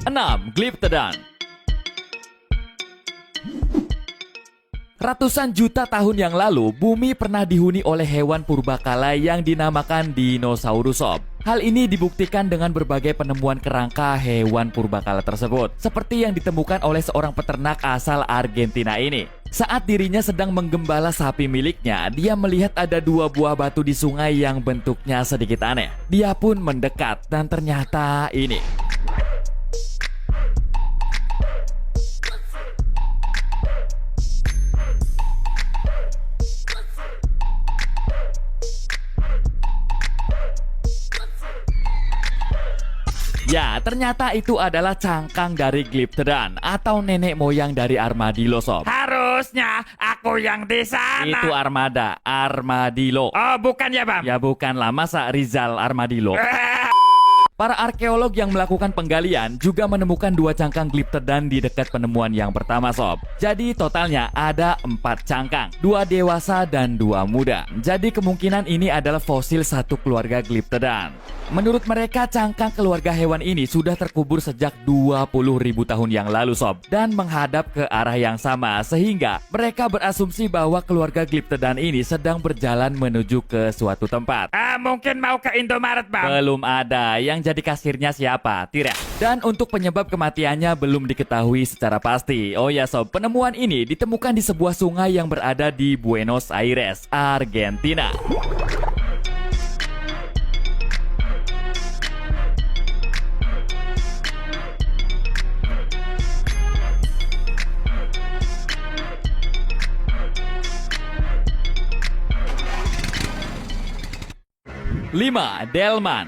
6. Glyptodon. Ratusan juta tahun yang lalu, bumi pernah dihuni oleh hewan purbakala yang dinamakan dinosaurus sob. Hal ini dibuktikan dengan berbagai penemuan kerangka hewan purbakala tersebut, seperti yang ditemukan oleh seorang peternak asal Argentina ini. Saat dirinya sedang menggembala sapi miliknya, dia melihat ada 2 buah batu di sungai yang bentuknya sedikit aneh. Dia pun mendekat dan ternyata ini. Ya, ternyata itu adalah cangkang dari Glyptodon atau nenek moyang dari armadillo sob. Harusnya aku yang di sana. Itu armada, armadillo. Oh, bukan ya, Bam? Ya bukanlah, masa Rizal armadillo. Para arkeolog yang melakukan penggalian juga menemukan 2 cangkang Glyptodon di dekat penemuan yang pertama sob. Jadi totalnya ada 4 cangkang, 2 dewasa dan 2 muda. Jadi kemungkinan ini adalah fosil satu keluarga Glyptodon. Menurut mereka, cangkang keluarga hewan ini sudah terkubur sejak 20.000 tahun yang lalu sob, dan menghadap ke arah yang sama, sehingga mereka berasumsi bahwa keluarga Glyptodon ini sedang berjalan menuju ke suatu tempat. Mungkin mau ke Indomaret, Bam? Belum ada. Yang jadi kasirnya siapa? Tidak. Dan untuk penyebab kematiannya belum diketahui secara pasti. Oh ya sob, penemuan ini ditemukan di sebuah sungai yang berada di Buenos Aires, Argentina. Lima, Delman.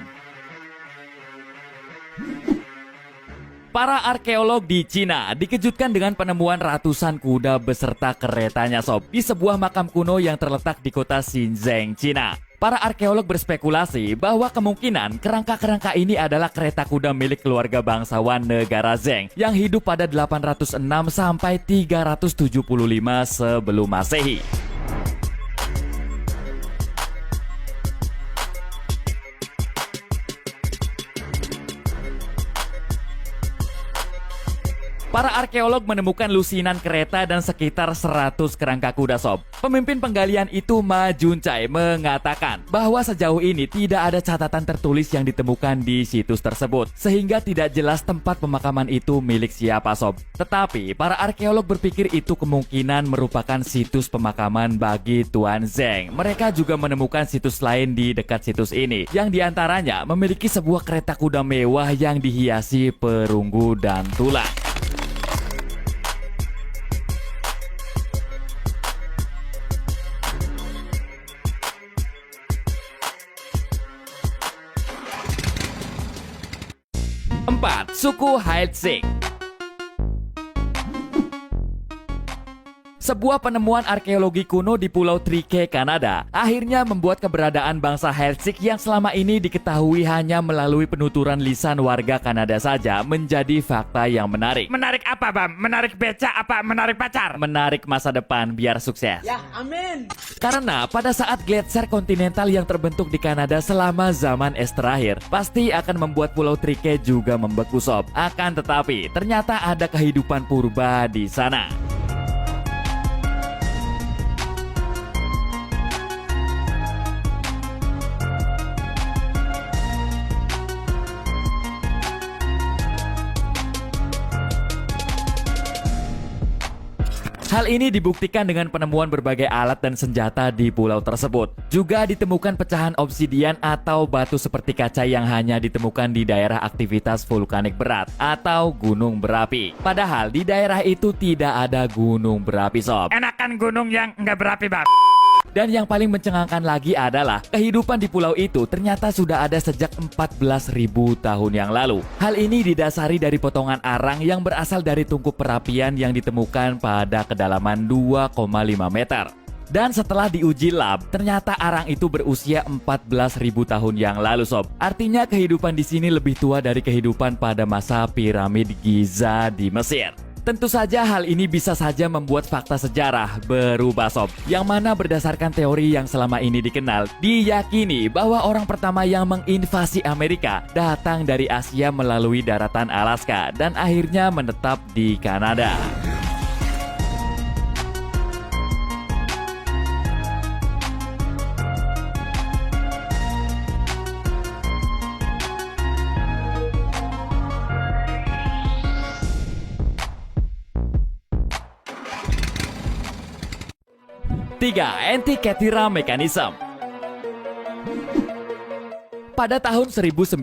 Para arkeolog di Cina dikejutkan dengan penemuan ratusan kuda beserta keretanya sob di sebuah makam kuno yang terletak di kota Xinjiang, Cina. Para arkeolog berspekulasi bahwa kemungkinan kerangka-kerangka ini adalah kereta kuda milik keluarga bangsawan negara Zheng yang hidup pada 806 sampai 375 sebelum Masehi. Para arkeolog menemukan lusinan kereta dan sekitar 100 kerangka kuda sob. Pemimpin penggalian itu Ma Juncai mengatakan bahwa sejauh ini tidak ada catatan tertulis yang ditemukan di situs tersebut, sehingga tidak jelas tempat pemakaman itu milik siapa sob. Tetapi para arkeolog berpikir itu kemungkinan merupakan situs pemakaman bagi Tuan Zheng. Mereka juga menemukan situs lain di dekat situs ini, yang diantaranya memiliki sebuah kereta kuda mewah yang dihiasi perunggu dan tulang. Suku Haitsik. Sebuah penemuan arkeologi kuno di Pulau Trike, Kanada, akhirnya membuat keberadaan bangsa Haitsik yang selama ini diketahui hanya melalui penuturan lisan warga Kanada saja menjadi fakta yang menarik. Menarik apa, Bam? Menarik beca apa menarik pacar? Menarik masa depan biar sukses. Ya, amin. Karena pada saat gletser kontinental yang terbentuk di Kanada selama zaman es terakhir, pasti akan membuat Pulau Trike juga membeku sob. Akan tetapi, ternyata ada kehidupan purba di sana. Hal ini dibuktikan dengan penemuan berbagai alat dan senjata di pulau tersebut. Juga ditemukan pecahan obsidian atau batu seperti kaca yang hanya ditemukan di daerah aktivitas vulkanik berat atau gunung berapi. Padahal di daerah itu tidak ada gunung berapi sob. Enakan gunung yang nggak berapi, Bang. Dan yang paling mencengangkan lagi adalah kehidupan di pulau itu ternyata sudah ada sejak 14.000 tahun yang lalu. Hal ini didasari dari potongan arang yang berasal dari tungku perapian yang ditemukan pada kedalaman 2,5 meter. Dan setelah diuji lab, ternyata arang itu berusia 14.000 tahun yang lalu sob. Artinya kehidupan di sini lebih tua dari kehidupan pada masa piramid Giza di Mesir. Tentu saja hal ini bisa saja membuat fakta sejarah berubah sob. Yang mana berdasarkan teori yang selama ini dikenal, diyakini bahwa orang pertama yang menginvasi Amerika datang dari Asia melalui daratan Alaska dan akhirnya menetap di Kanada. Tiga, Antikythera mechanism. Pada tahun 1900,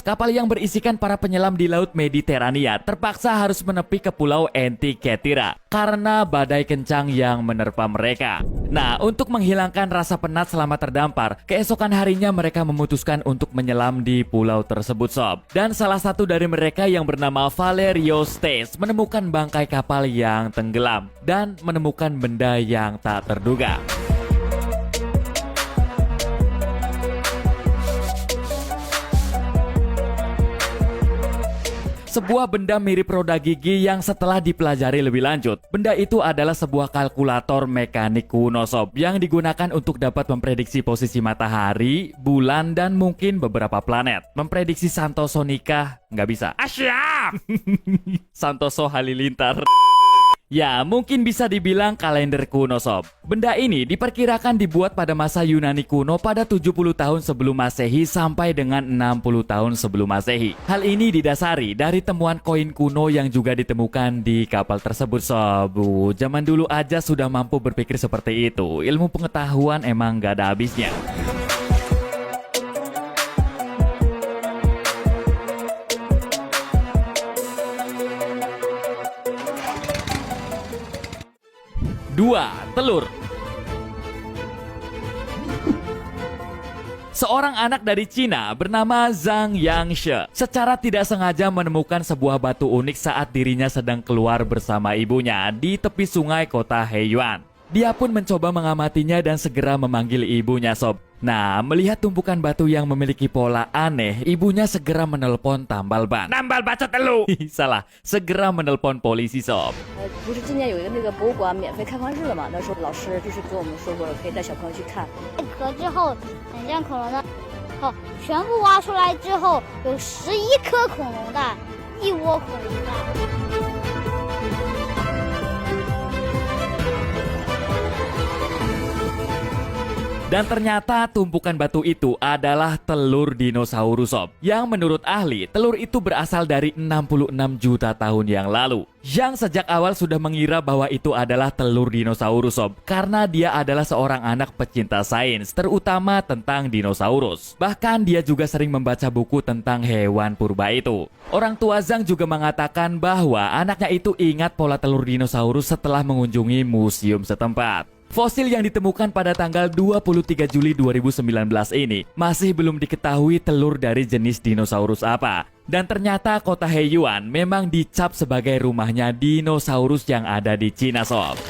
kapal yang berisikan para penyelam di Laut Mediterania terpaksa harus menepi ke pulau Antikythera karena badai kencang yang menerpa mereka. Nah, untuk menghilangkan rasa penat selama terdampar, keesokan harinya mereka memutuskan untuk menyelam di pulau tersebut sob. Dan salah satu dari mereka yang bernama Valerio Stes menemukan bangkai kapal yang tenggelam dan menemukan benda yang tak terduga. Sebuah benda mirip roda gigi yang setelah dipelajari lebih lanjut, benda itu adalah sebuah kalkulator mekanik kuno sob yang digunakan untuk dapat memprediksi posisi matahari, bulan, dan mungkin beberapa planet. Memprediksi Santoso nikah nggak bisa. Siap! Santoso Halilintar. Ya, mungkin bisa dibilang kalender kuno sob. Benda ini diperkirakan dibuat pada masa Yunani kuno pada 70 tahun sebelum Masehi sampai dengan 60 tahun sebelum Masehi. Hal ini didasari dari temuan koin kuno yang juga ditemukan di kapal tersebut sob. Zaman dulu aja sudah mampu berpikir seperti itu. Ilmu pengetahuan emang gak ada habisnya. Dua, telur. Seorang anak dari Cina bernama Zhang Yangshe secara tidak sengaja menemukan sebuah batu unik saat dirinya sedang keluar bersama ibunya di tepi sungai kota Heiyuan. Dia pun mencoba mengamatinya dan segera memanggil ibunya sob. Nah, melihat tumpukan batu yang memiliki pola aneh, ibunya segera menelpon tambal ban. Nambal bacot elu. Salah, segera menelpon polisi sob. 不是今年有一个那个博物馆免费开放日了嘛？那时候老师就是给我们说过了，可以带小朋友去看。壳之后，很像恐龙的，好，全部挖出来之后有11颗恐龙蛋，一窝恐龙蛋。 Dan ternyata tumpukan batu itu adalah telur dinosaurus sob. Yang menurut ahli, telur itu berasal dari 66 juta tahun yang lalu. Yang sejak awal sudah mengira bahwa itu adalah telur dinosaurus sob. Karena dia adalah seorang anak pecinta sains, terutama tentang dinosaurus. Bahkan dia juga sering membaca buku tentang hewan purba itu. Orang tua Zhang juga mengatakan bahwa anaknya itu ingat pola telur dinosaurus setelah mengunjungi museum setempat. Fosil yang ditemukan pada tanggal 23 Juli 2019 ini masih belum diketahui telur dari jenis dinosaurus apa. Dan ternyata kota Heiyuan memang dicap sebagai rumahnya dinosaurus yang ada di Cina sob.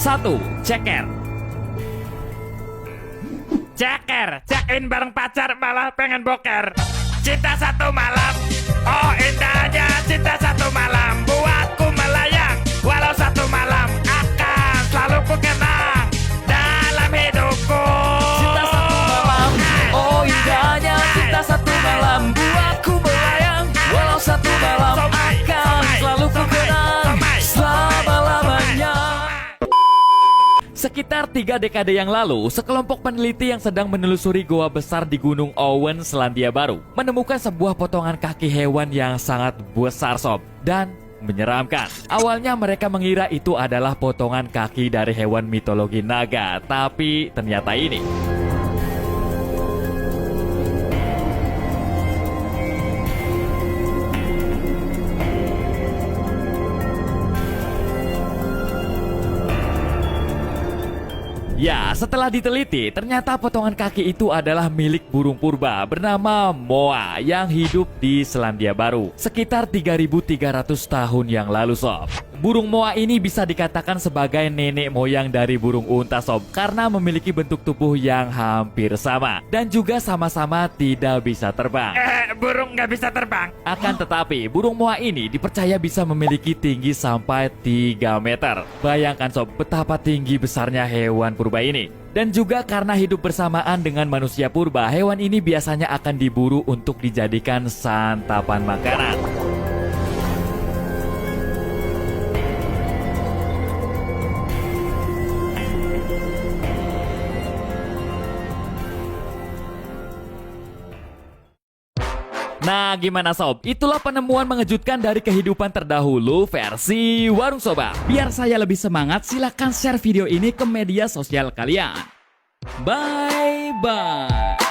Satu, ceker. Ceker, check in bareng pacar malah pengen boker. Cinta satu malam, oh indahnya cinta satu malam. Buatku melayang, walau satu malam akan selalu ku kenang dalam hidupku. Cinta satu malam, oh indahnya cinta satu malam. Buatku melayang, walau satu malam akan selalu ku kenang selama-lamanya. Sekitar 3 dekade yang lalu, sekelompok peneliti yang sedang menelusuri goa besar di Gunung Owen, Selandia Baru, menemukan sebuah potongan kaki hewan yang sangat besar sob dan menyeramkan. Awalnya mereka mengira itu adalah potongan kaki dari hewan mitologi naga, tapi ternyata ini. Ya, setelah diteliti, ternyata potongan kaki itu adalah milik burung purba bernama moa yang hidup di Selandia Baru sekitar 3.300 tahun yang lalu sob. Burung moa ini bisa dikatakan sebagai nenek moyang dari burung unta sob karena memiliki bentuk tubuh yang hampir sama dan juga sama-sama tidak bisa terbang. Burung nggak bisa terbang. Akan tetapi, burung moa ini dipercaya bisa memiliki tinggi sampai 3 meter. Bayangkan sob betapa tinggi besarnya hewan purba ini. Dan juga karena hidup bersamaan dengan manusia purba, hewan ini biasanya akan diburu untuk dijadikan santapan makanan. Nah, gimana sob? Itulah penemuan mengejutkan dari kehidupan terdahulu versi Warung Soba. Biar saya lebih semangat, silahkan share video ini ke media sosial kalian. Bye-bye.